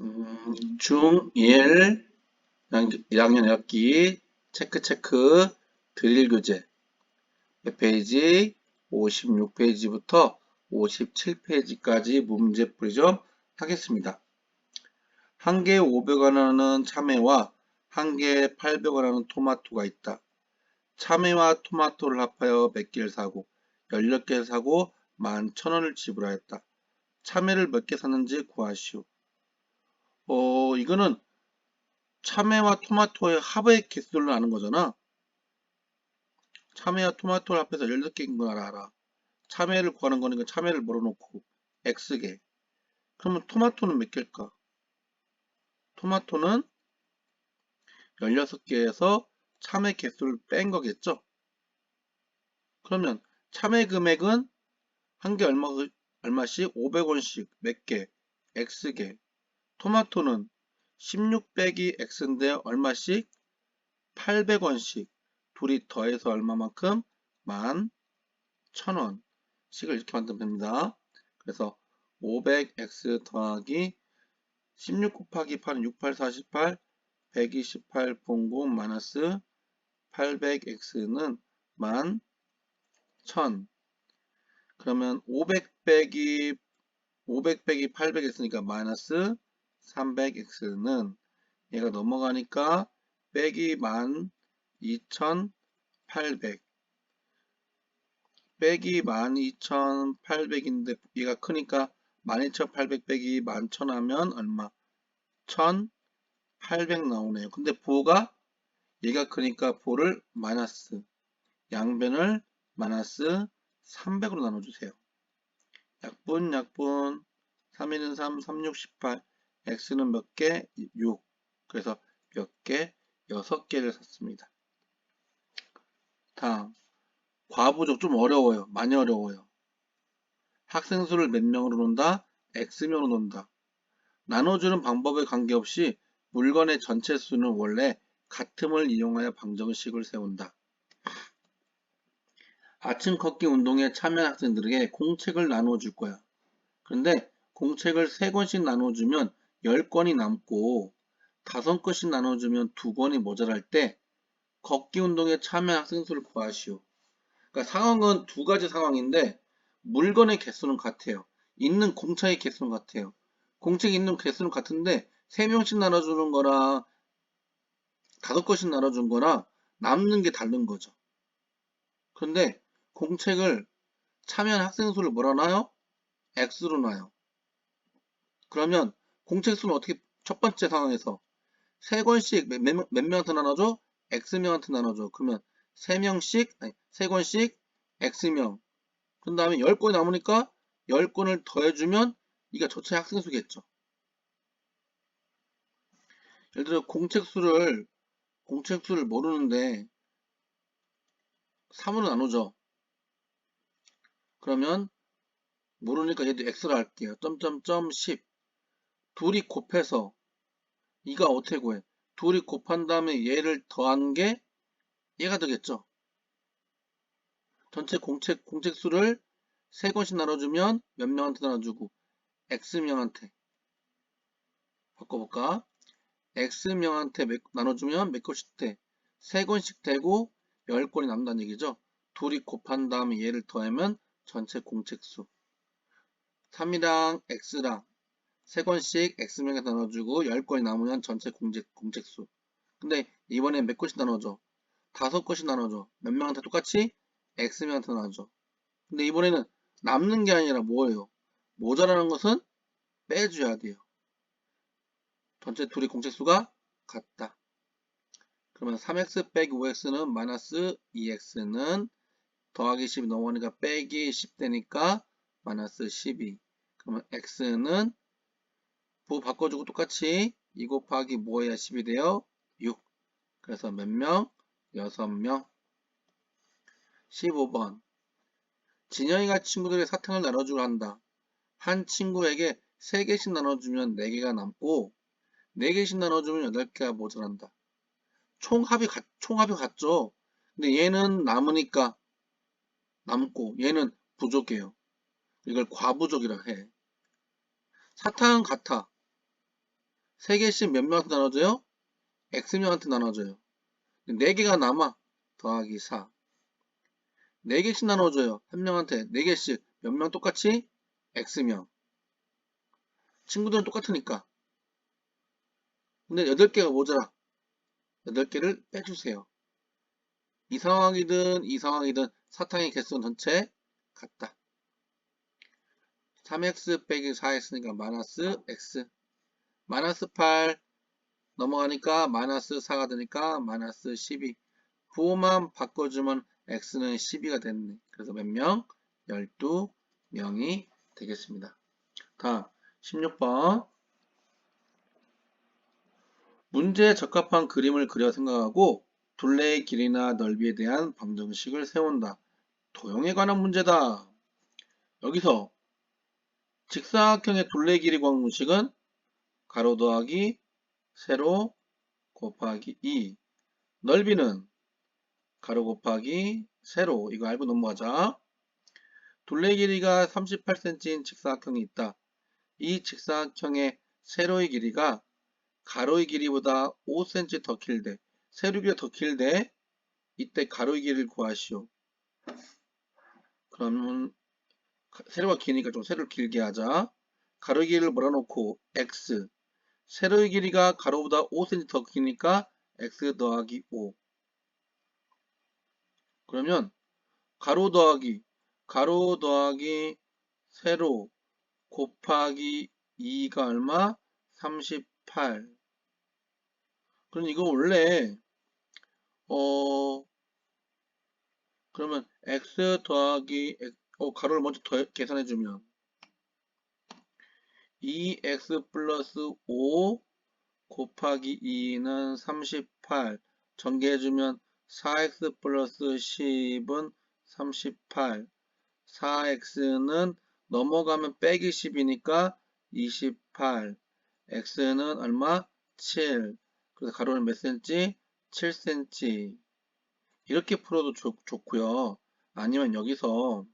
중1 1학년 학기 체크 드릴 교재 몇 페이지? 56페이지부터 57페이지까지 문제풀이 좀 하겠습니다. 한 개에 500원 하는 참외와 한 개에 800원 하는 토마토가 있다. 참외와 토마토를 합하여 몇 개를 사고 16개를 사고 11,000원을 지불하였다. 참외를 몇 개 샀는지 구하시오. 이거는 참외와 토마토의 합의 개수를 아는 거잖아. 참외와 토마토를 합해서 16개인 걸 알아. 참외를 구하는 거니까 참외를 물어놓고 X개. 그러면 토마토는 몇 개일까? 토마토는 16개에서 참외 개수를 뺀 거겠죠? 그러면 참외 금액은 한 개 얼마씩? 500원씩 몇 개? X개. 토마토는 16 빼기 X인데 얼마씩? 800원씩. 둘이 더해서 얼마만큼? 11,000원씩을 이렇게 만들면 됩니다. 그래서 500x 더하기 16 곱하기 8은 68, 48, 128 0 마이너스 800x는 11,000. 그러면 500 빼기 800x니까 마이너스 300x는 얘가 넘어가니까 빼기 12,800 빼기 12,800인데 얘가 크니까 12,800 빼기 11,000 하면 얼마? 1,800 나오네요. 근데 부호가 얘가 크니까 부호를 마이너스 양변을 마이너스 300으로 나눠주세요. 약분 3, 1은 3, 3, 6, 18 x는 몇 개? 6. 그래서 몇 개? 6개를 샀습니다. 다음 과부족 좀 어려워요. 많이 어려워요. 학생 수를 몇 명으로 논다? X명으로 논다. 나눠주는 방법에 관계없이 물건의 전체 수는 원래 같음을 이용하여 방정식을 세운다. 아침 걷기 운동에 참여한 학생들에게 공책을 나눠줄 거야. 그런데 공책을 3권씩 나눠주면 10권이 남고 5권씩 나눠주면 2권이 모자랄 때 걷기 운동에 참여한 학생 수를 구하시오. 그러니까 상황은 두 가지 상황인데 물건의 개수는 같아요. 있는 공책의 개수는 같아요. 공책에 있는 개수는 같은데 3명씩 나눠주는 거랑 5권씩 나눠준 거랑 남는 게 다른 거죠. 그런데 공책을 참여한 학생 수를 뭐라 놔요? X로 놔요. 그러면 공책 수는 어떻게 첫 번째 상황에서 3권씩 몇 명한테 나눠줘? X명한테 나눠줘. 그러면 3권씩 X명. 그 다음에 10권이 남으니까 10권을 더해주면 이게 전체 학생 수겠죠. 예를 들어 공책수를 모르는데 3으로 나누죠. 그러면 모르니까 얘도 x로 할게요. 점점점 10 둘이 곱해서 이가 어떻게 구해? 둘이 곱한 다음에 얘를 더한 게 얘가 되겠죠. 전체 공책수를 3권씩 나눠주면 몇 명한테 나눠주고 x명한테 바꿔볼까? x명한테 나눠주면 몇 권씩 돼? 3권씩 되고 10권이 남는다는 얘기죠. 둘이 곱한 다음에 얘를 더하면 전체 공책수 3이랑 x랑 3권씩 x명에서 나눠주고 10권이 남으면 전체 공책수. 근데 이번엔 몇 권씩 나눠줘? 5권씩 나눠줘. 몇 명한테 똑같이? x명한테 나눠줘. 근데 이번에는 남는 게 아니라 뭐예요? 모자라는 것은 빼줘야 돼요. 전체 둘이 공책수가 같다. 그러면 3x 빼기 5x는 마이너스 2x는 더하기 10이 넘어가니까 빼기 10 되니까 마이너스 12. 그러면 x는 부호 바꿔주고 똑같이 2 곱하기 뭐 해야 10이 돼요? 6. 그래서 몇 명? 6명. 15번. 진영이가 친구들의 사탕을 나눠주려 한다. 한 친구에게 3개씩 나눠주면 4개가 남고 4개씩 나눠주면 8개가 모자란다. 총합이 같죠? 근데 얘는 남으니까 남고 얘는 부족해요. 이걸 과부족이라 해. 사탕은 같아. 3개씩 몇 명한테 나눠줘요? X명한테 나눠줘요. 4개가 남아. 더하기 4. 4개씩 나눠줘요. 한 명한테 4개씩. 몇 명 똑같이? X명. 친구들은 똑같으니까. 근데 8개가 모자라. 8개를 빼주세요. 이 상황이든 사탕의 개수는 전체 같다. 3x 빼기 4x니까 마이너스 x. 마이너스 8 넘어가니까 마이너스 4가 되니까 마이너스 12. 부호만 바꿔주면 x는 12가 됐네. 그래서 몇 명? 12명이 되겠습니다. 다음 16번. 문제에 적합한 그림을 그려 생각하고 둘레의 길이나 넓이에 대한 방정식을 세운다. 도형에 관한 문제다. 여기서 직사각형의 둘레 길이 방정식은 가로 더하기 세로 곱하기 2. 넓이는 가로 곱하기 세로. 이거 알고 넘어가자. 둘레 길이가 38cm인 직사각형이 있다. 이 직사각형의 세로의 길이가 가로의 길이보다 5cm 더 길대. 세로의 길이가 더 길대. 이때 가로의 길이를 구하시오. 그러면 세로가 기니까 좀 세로를 길게 하자. 가로의 길이를 몰아놓고 x. 세로의 길이가 가로보다 5cm 더 기니까 x 더하기 5. 그러면 가로 더하기 세로 곱하기 2가 얼마? 38. 그럼 이거 원래 그러면 x 더하기 가로를 먼저 계산해주면 2x 플러스 5 곱하기 2는 38. 전개해주면 4x 플러스 10은 38. 4x는 넘어가면 빼기 10이니까 28. x는 얼마? 7. 그래서 가로는 몇 cm? 7cm. 이렇게 풀어도 좋고요. 아니면 여기서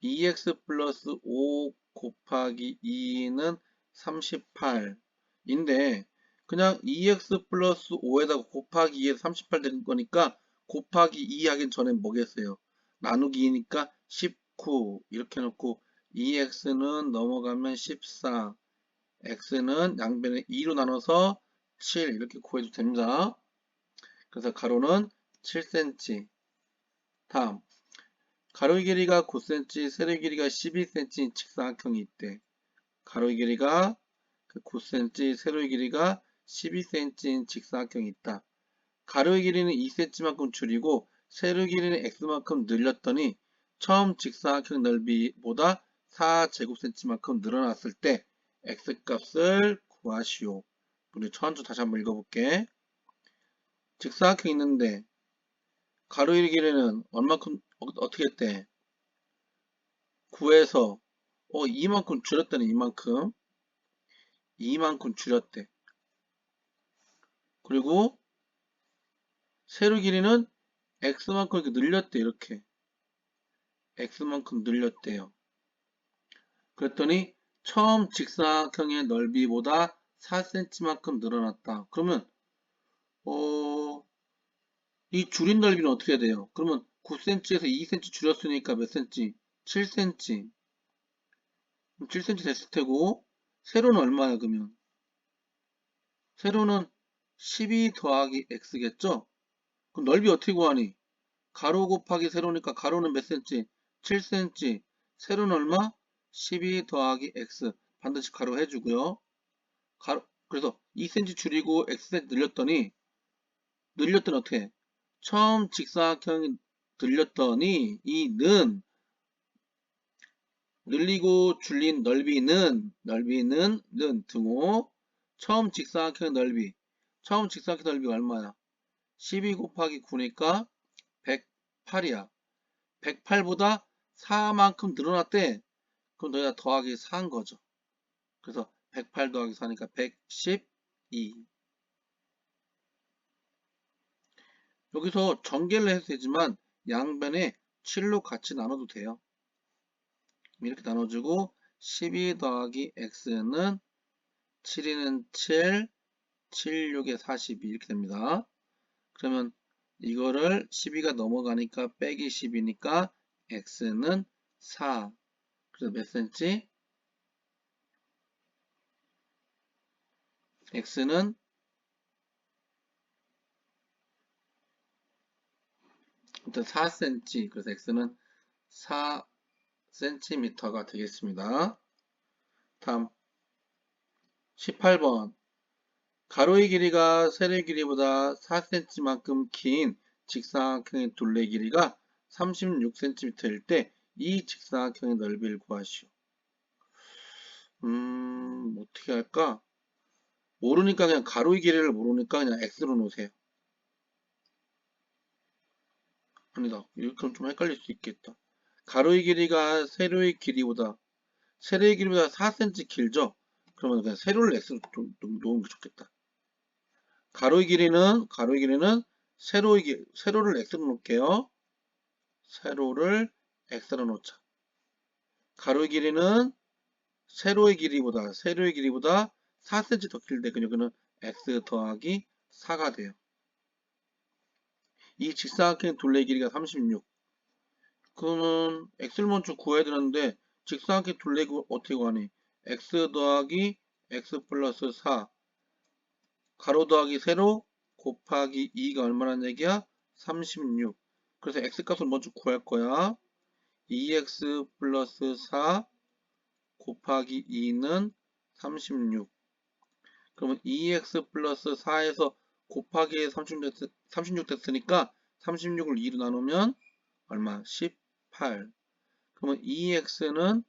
2x 플러스 5 곱하기 2는 38인데 그냥 2x 플러스 5에다가 곱하기 2에서 38 된 거니까 곱하기 2 하긴 전에 뭐겠어요? 나누기 2니까 19 이렇게 놓고 2x는 넘어가면 14 x는 양변에 2로 나눠서 7 이렇게 구해도 됩니다. 그래서 가로는 7cm. 다음 가로의 길이가 9cm, 세로의 길이가 12cm인 직사각형이 있대. 가로의 길이가 9cm, 세로의 길이가 12cm인 직사각형이 있다. 가로의 길이는 2cm만큼 줄이고 세로의 길이는 x만큼 늘렸더니 처음 직사각형 넓이보다 4제곱cm만큼 늘어났을 때 x값을 구하시오. 우리 처음부터 다시 한번 읽어볼게. 직사각형이 있는데 가로의 길이는 얼마큼 어떻게 했대? 9에서 이만큼 줄였다니 이만큼 줄였대. 그리고 세로 길이는 x만큼 이렇게 늘렸대. 이렇게 x만큼 늘렸대요. 그랬더니 처음 직사각형의 넓이보다 4cm만큼 늘어났다. 그러면 이 줄인 넓이는 어떻게 돼요? 그러면 9cm에서 2cm 줄였으니까 몇 cm? 7cm. 7cm 됐을 테고 세로는 얼마야 그러면? 세로는 12 더하기 x겠죠? 그럼 넓이 어떻게 구하니? 가로 곱하기 세로니까 가로는 몇 cm? 7cm. 세로는 얼마? 12 더하기 x. 반드시 가로 해주고요. 그래서 2cm 줄이고 xcm 늘렸더니 어떻게 해? 처음 직사각형이 늘렸더니 이 는 늘리고 줄인 넓이는 등호 처음 직사각형 넓이 얼마야? 12 곱하기 9니까 108이야. 108보다 4만큼 늘어났대. 그럼 너희가 더하기 4한 거죠. 그래서 108 더하기 4니까 112. 여기서 전개를 해도 되지만 양변에 7로 같이 나눠도 돼요. 이렇게 나눠주고 12 더하기 x는 7이는 7, 7, 6에 42 이렇게 됩니다. 그러면 이거를 12가 넘어가니까 빼기 10이니까 x는 4. 그래서 몇 cm? x는 일단 4cm. 그래서 x는 4cm가 되겠습니다. 다음 18번. 가로의 길이가 세로의 길이보다 4cm만큼 긴 직사각형의 둘레 길이가 36cm일 때 이 직사각형의 넓이를 구하시오. 어떻게 할까? 모르니까 그냥 가로의 길이를 모르니까 그냥 x로 놓으세요. 아니다. 이렇게 좀 헷갈릴 수 있겠다. 가로의 길이가 세로의 길이보다 4cm 길죠? 그러면 그냥 세로를 x로 놓은 게 좋겠다. 가로의 길이는 세로를 x로 놓을게요. 세로를 x로 놓자. 가로의 길이는 세로의 길이보다 4cm 더 길대. 그러니까 x 더하기 4가 돼요. 이 직사각형 둘레의 길이가 36. 그러면 x를 먼저 구해야 되는데 직사각형 둘레 어떻게 구하니? x 더하기 x 플러스 4 가로 더하기 세로 곱하기 2가 얼마란 얘기야? 36. 그래서 x 값을 먼저 구할 거야. 2x 플러스 4 곱하기 2는 36. 그러면 2x 플러스 4에서 곱하기 36 됐으니까 36을 2로 나누면 얼마? 18. 그러면 2x는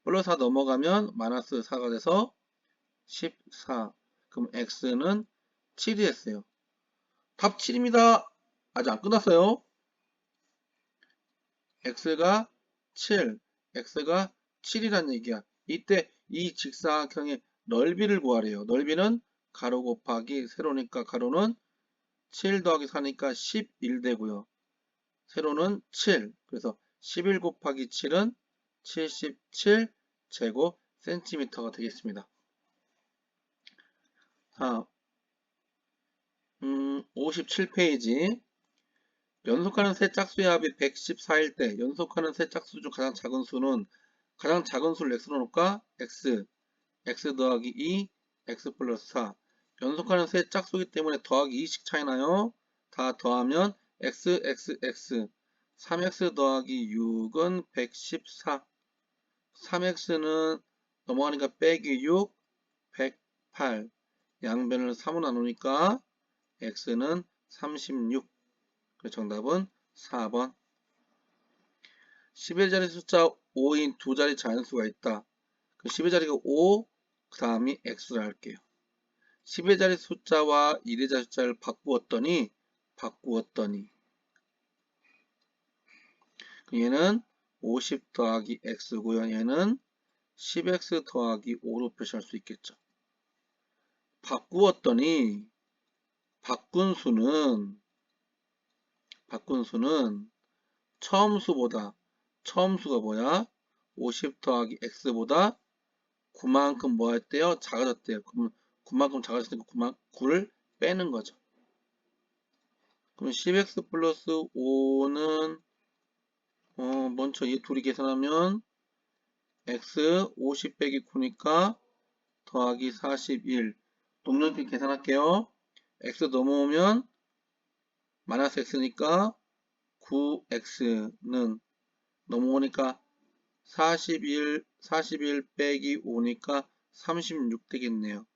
플러스 4 넘어가면 마이너스 4가 돼서 14. 그럼 x는 7이 됐어요. 답 7입니다. 아직 안 끝났어요. x가 7, x가 7이란 얘기야. 이때 이 직사각형의 넓이를 구하래요. 넓이는 가로 곱하기 세로니까 가로는 7 더하기 4니까 11 되고요. 세로는 7. 그래서 11 곱하기 7은 77 제곱 센티미터가 되겠습니다. 자, 57페이지. 연속하는 세 짝수의 합이 114일 때 연속하는 세 짝수 중 가장 작은 수는 가장 작은 수를 x로 놓을까? x 더하기 2, x 플러스 4. 연속하는 세 짝수이기 때문에 더하기 2씩 차이나요? 다 더하면 x, 3x 더하기 6은 114. 3x는 넘어가니까 빼기 6, 108. 양변을 3으로 나누니까 x는 36. 그래서 정답은 4번. 11 자리 숫자 5인 두 자리 자연수가 있다. 그 10의 자리가 5, 그 다음이 x로 할게요. 10의 자리 숫자와 1의 자리 숫자를 바꾸었더니 얘는 50 더하기 x고요. 얘는 10x 더하기 5로 표시할 수 있겠죠. 바꾸었더니 바꾼 수는 처음 수가 뭐야? 50 더하기 x보다 9만큼 뭐 했대요? 작아졌대요. 그러면 9만큼 작아졌으니까 9를 빼는 거죠. 그럼 10x 플러스 5는 먼저 이 둘이 계산하면 x 50 빼기 9니까 더하기 41. 동전끼리 계산할게요. x 넘어오면 마이너스 x니까 9x는 넘어오니까 41 빼기 5니까 36 되겠네요.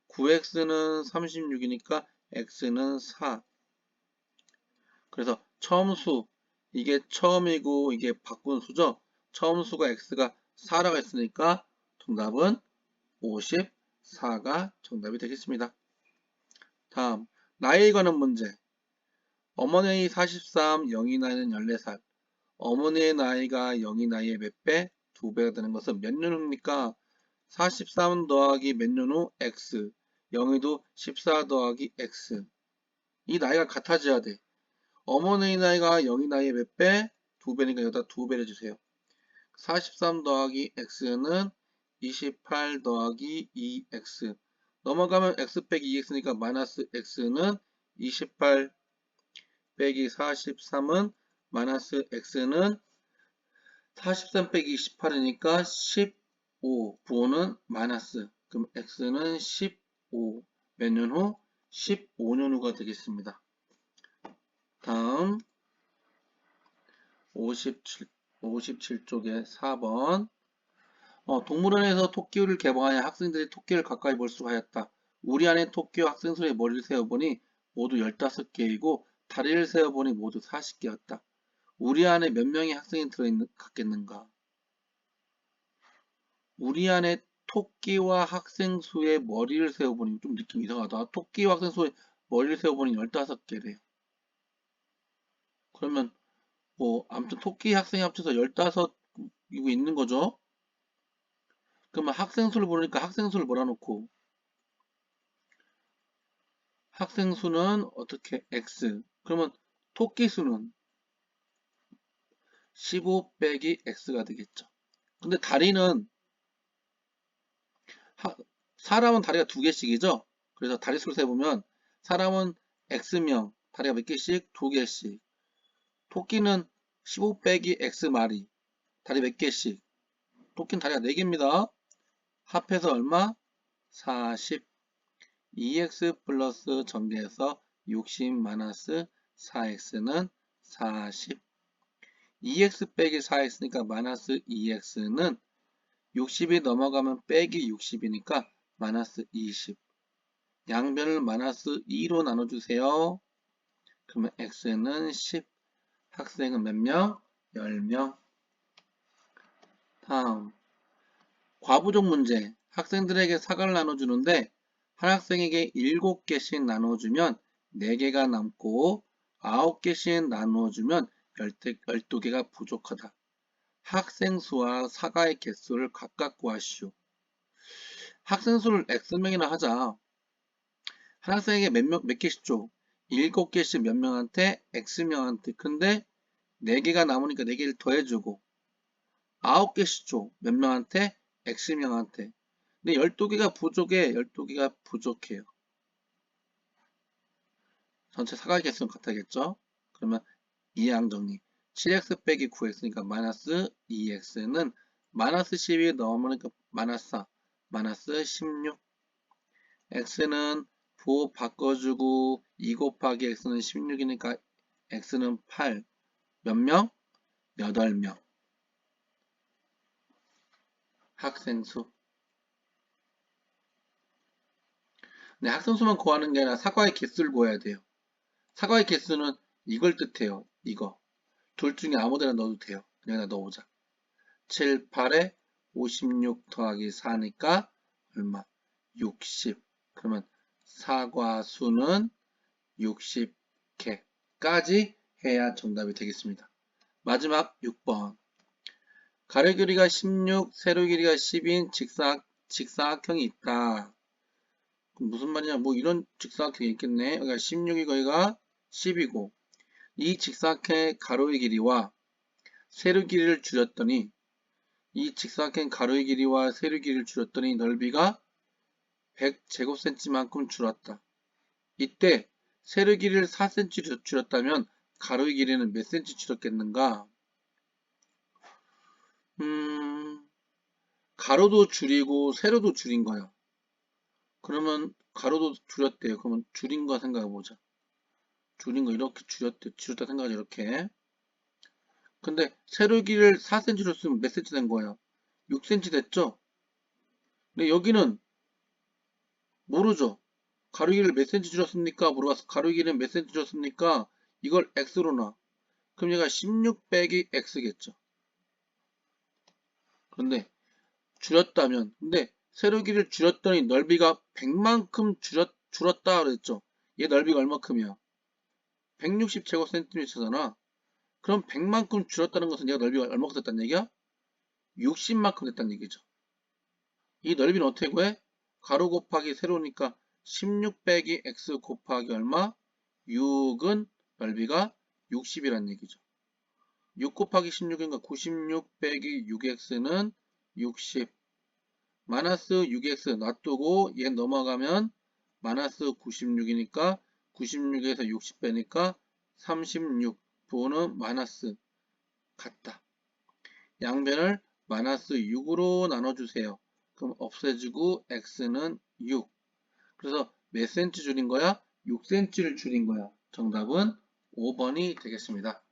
9x는 36이니까 x는 4. 그래서 처음 수, 이게 처음이고 이게 바꾼 수죠. 처음 수가 x가 4라고 했으니까 정답은 54가 정답이 되겠습니다. 다음, 나이에 관한 문제. 어머니의 43, 영희 나이는 14살. 어머니의 나이가 영희 나이의 몇 배? 2배가 되는 것은 몇 년 후입니까? 43 더하기 몇 년 후? x. 영희도 14 더하기 x. 이 나이가 같아져야 돼. 어머니의 나이가 영희 나이의 몇 배? 2배니까 여기다 2배를 주세요. 43 더하기 x는 28 더하기 2x. 넘어가면 x 빼기 2x니까 마이너스 x는 28 빼기 43은 마이너스 x는 43 빼기 28이니까 15. 부호는 마이너스. 그럼 x는 15. 몇 년 후? 15년 후가 되겠습니다. 다음 57쪽에 4번. 동물원에서 토끼를 개봉하여 학생들이 토끼를 가까이 볼 수가 하였다. 우리 안에 토끼와 학생들의 머리를 세어보니 모두 15개이고 다리를 세어보니 모두 40개였다. 우리 안에 몇 명의 학생이 들어갔겠는가? 우리 안에 토끼와 학생 수의 머리를 세어보니 좀 느낌이 이상하다. 토끼와 학생 수의 머리를 세어보니 15개래요. 그러면 아무튼 토끼 학생이 합쳐서 15이고 있는 거죠. 그러면 학생 수를 모르니까 학생 수를 몰아놓고 학생 수는 어떻게 x. 그러면 토끼 수는 15 빼기 x가 되겠죠. 근데 다리는 사람은 다리가 2개씩이죠. 그래서 다리 수를 세보면 사람은 x명 다리가 몇 개씩? 2개씩. 토끼는 15 빼기 x마리 다리 몇 개씩? 토끼는 다리가 4개입니다. 합해서 얼마? 40. 2x 플러스 전개해서 60 마이너스 4x는 40. 2x 빼기 4x니까 마이너스 2x는 60이 넘어가면 빼기 60이니까 마이너스 20. 양변을 마이너스 2로 나눠주세요. 그러면 x는 10. 학생은 몇 명? 10명. 다음 과부족 문제. 학생들에게 사과를 나눠주는데 한 학생에게 7개씩 나눠주면 4개가 남고 9개씩 나눠주면 12개가 부족하다. 학생 수와 사과의 개수를 각각 구하시오. 학생 수를 x명이나 하자. 한 학생에게 몇 개씩 줘? 7개씩 몇 명한테? x명한테. 근데 4개가 남으니까 4개를 더해주고 9개씩 줘. 몇 명한테? x명한테. 근데 12개가 부족해. 12개가 부족해요. 전체 사과의 개수는 같아야겠죠? 그러면 이항 정리. 7x 빼기 9x니까 마이너스 2x는 마이너스 12 넘으니까 마이너스 4. 마이너스 16. x는 부호 바꿔주고 2 곱하기 x는 16이니까 x는 8. 몇 명? 8명. 학생 수. 네, 학생 수만 구하는 게 아니라 사과의 개수를 구해야 돼요. 사과의 개수는 이걸 뜻해요. 이거. 둘 중에 아무 데나 넣어도 돼요. 그냥 넣어보자. 7, 8에 56 더하기 4니까 얼마? 60. 그러면 사과 수는 60개까지 해야 정답이 되겠습니다. 마지막 6번. 가로 길이가 16, 세로 길이가 10인 직사각형이 있다. 그럼 무슨 말이냐? 뭐 이런 직사각형이 있겠네. 여기가 16이 거기가 10이고 이 직사각형의 가로의 길이와 세로 길이를 줄였더니 이 직사각형 가로의 길이와 세로 길이를 줄였더니 넓이가 100제곱cm만큼 줄었다. 이때 세로 길이를 4cm 줄였다면 가로의 길이는 몇 cm 줄었겠는가? 가로도 줄이고 세로도 줄인 거야. 그러면 가로도 줄였대요. 그러면 줄인 거 생각해보자. 줄인 거 이렇게 줄였다 생각하자 이렇게. 근데 세로 길이를 4cm로 쓰면 몇 cm 된 거예요? 6cm 됐죠? 근데 여기는 모르죠. 가로 길이를 몇 cm 줄였습니까? 물어봤어. 가로 길이는 몇 cm 줄였습니까? 이걸 x로 놔. 그럼 얘가 16 빼기 x겠죠. 그런데 줄였다면, 근데 세로 길이를 줄였더니 넓이가 100만큼 줄었다 그랬죠. 얘 넓이가 얼마큼이야? 160제곱cm잖아. 그럼 100만큼 줄었다는 것은 얘가 넓이가 얼마큼 됐다는 얘기야? 60만큼 됐다는 얘기죠. 이 넓이는 어떻게 구해? 가로 곱하기 세로니까 16 빼기 x 곱하기 얼마? 6은 넓이가 60이란 얘기죠. 6 곱하기 16이니까 96 빼기 6x는 60. 마이너스 6x 놔두고 얘 넘어가면 마이너스 96이니까 96에서 60 빼니까 36. 부호는 마이너스 같다. 양변을 마이너스 6으로 나눠주세요. 그럼 없애지고 x는 6. 그래서 몇 cm 줄인 거야? 6cm를 줄인 거야. 정답은 5번이 되겠습니다.